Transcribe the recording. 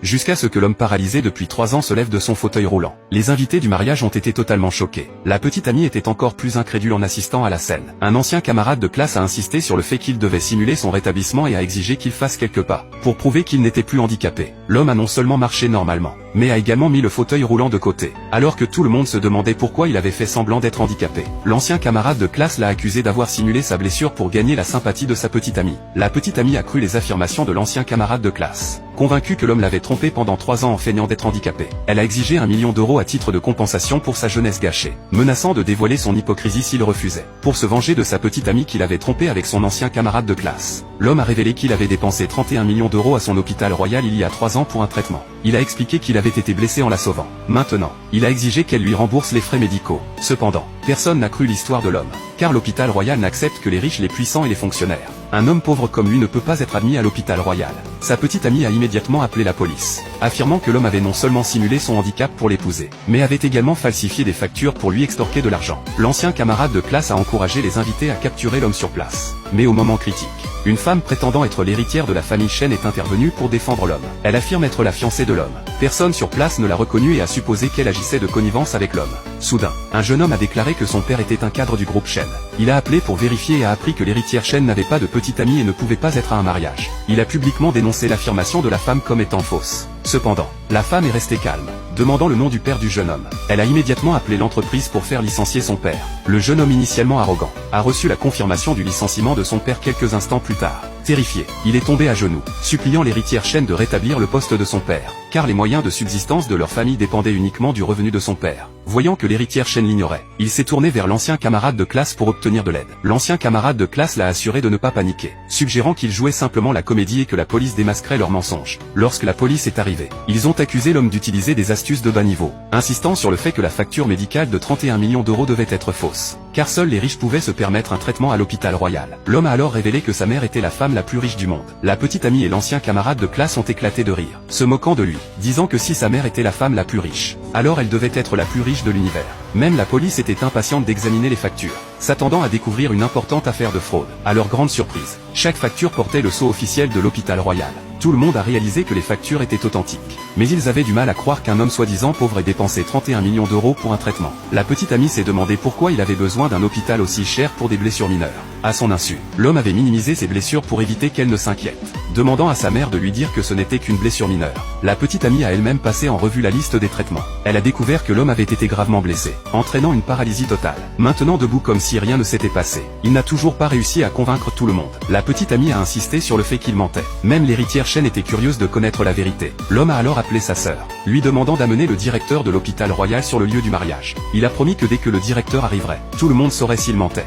Jusqu'à ce que l'homme paralysé depuis 3 ans se lève de son fauteuil roulant. Les invités du mariage ont été totalement choqués. La petite amie était encore plus incrédule en assistant à la scène. Un ancien camarade de classe a insisté sur le fait qu'il devait simuler son rétablissement et a exigé qu'il fasse quelques pas, pour prouver qu'il n'était plus handicapé. L'homme a non seulement marché normalement, mais a également mis le fauteuil roulant de côté, alors que tout le monde se demandait pourquoi il avait fait semblant d'être handicapé. L'ancien camarade de classe l'a accusé d'avoir simulé sa blessure pour gagner la sympathie de sa petite amie. La petite amie a cru les affirmations de l'ancien camarade de classe. Convaincue que l'homme l'avait trompé pendant 3 ans en feignant d'être handicapé, elle a exigé 1 million d'euros à titre de compensation pour sa jeunesse gâchée, menaçant de dévoiler son hypocrisie s'il refusait. Pour se venger de sa petite amie qu'il avait trompée avec son ancien camarade de classe, l'homme a révélé qu'il avait dépensé 31 millions d'euros à son hôpital royal il y a 3 ans pour un traitement. Il a expliqué qu'il avait été blessé en la sauvant. Maintenant, il a exigé qu'elle lui rembourse les frais médicaux. Cependant, personne n'a cru l'histoire de l'homme, car l'hôpital royal n'accepte que les riches, les puissants et les fonctionnaires. Un homme pauvre comme lui ne peut pas être admis à l'hôpital royal. Sa petite amie a immédiatement appelé la police, affirmant que l'homme avait non seulement simulé son handicap pour l'épouser, mais avait également falsifié des factures pour lui extorquer de l'argent. L'ancien camarade de classe a encouragé les invités à capturer l'homme sur place. Mais au moment critique, une femme prétendant être l'héritière de la famille Chen est intervenue pour défendre l'homme. Elle affirme être la fiancée de l'homme. Personne sur place ne l'a reconnue et a supposé qu'elle agissait de connivence avec l'homme. Soudain, un jeune homme a déclaré que son père était un cadre du groupe Chen. Il a appelé pour vérifier et a appris que l'héritière Chen n'avait pas de petite amie et ne pouvait pas être à un mariage. Il a publiquement dénoncé l'affirmation de la femme comme étant fausse. Cependant, la femme est restée calme, demandant le nom du père du jeune homme. Elle a immédiatement appelé l'entreprise pour faire licencier son père. Le jeune homme, initialement arrogant, a reçu la confirmation du licenciement de son père quelques instants plus tard. Terrifié, il est tombé à genoux, suppliant l'héritière Chen de rétablir le poste de son père, car les moyens de subsistance de leur famille dépendaient uniquement du revenu de son père. Voyant que l'héritière Chen l'ignorait, il s'est tourné vers l'ancien camarade de classe pour obtenir de l'aide. L'ancien camarade de classe l'a assuré de ne pas paniquer, suggérant qu'il jouait simplement la comédie et que la police démasquerait leurs mensonges. Lorsque la police est arrivée, ils ont accusé l'homme d'utiliser des astuces de bas niveau, insistant sur le fait que la facture médicale de 31 millions d'euros devait être fausse, car seuls les riches pouvaient se permettre un traitement à l'hôpital royal. L'homme a alors révélé que sa mère était la femme la plus riche du monde. La petite amie et l'ancien camarade de classe ont éclaté de rire, se moquant de lui, disant que si sa mère était la femme la plus riche, alors elle devait être la plus riche de l'univers. Même la police était impatiente d'examiner les factures, s'attendant à découvrir une importante affaire de fraude. À leur grande surprise, chaque facture portait le sceau officiel de l'hôpital royal. Tout le monde a réalisé que les factures étaient authentiques. Mais ils avaient du mal à croire qu'un homme soi-disant pauvre ait dépensé 31 millions d'euros pour un traitement. La petite amie s'est demandé pourquoi il avait besoin d'un hôpital aussi cher pour des blessures mineures. À son insu, l'homme avait minimisé ses blessures pour éviter qu'elle ne s'inquiète, demandant à sa mère de lui dire que ce n'était qu'une blessure mineure. La petite amie a elle-même passé en revue la liste des traitements. Elle a découvert que l'homme avait été gravement blessé, entraînant une paralysie totale. Maintenant debout comme si rien ne s'était passé, il n'a toujours pas réussi à convaincre tout le monde. La petite amie a insisté sur le fait qu'il mentait. Même l'héritière Chen était curieuse de connaître la vérité. L'homme a alors appelé sa sœur, lui demandant d'amener le directeur de l'hôpital royal sur le lieu du mariage. Il a promis que dès que le directeur arriverait, tout le monde saurait s'il mentait.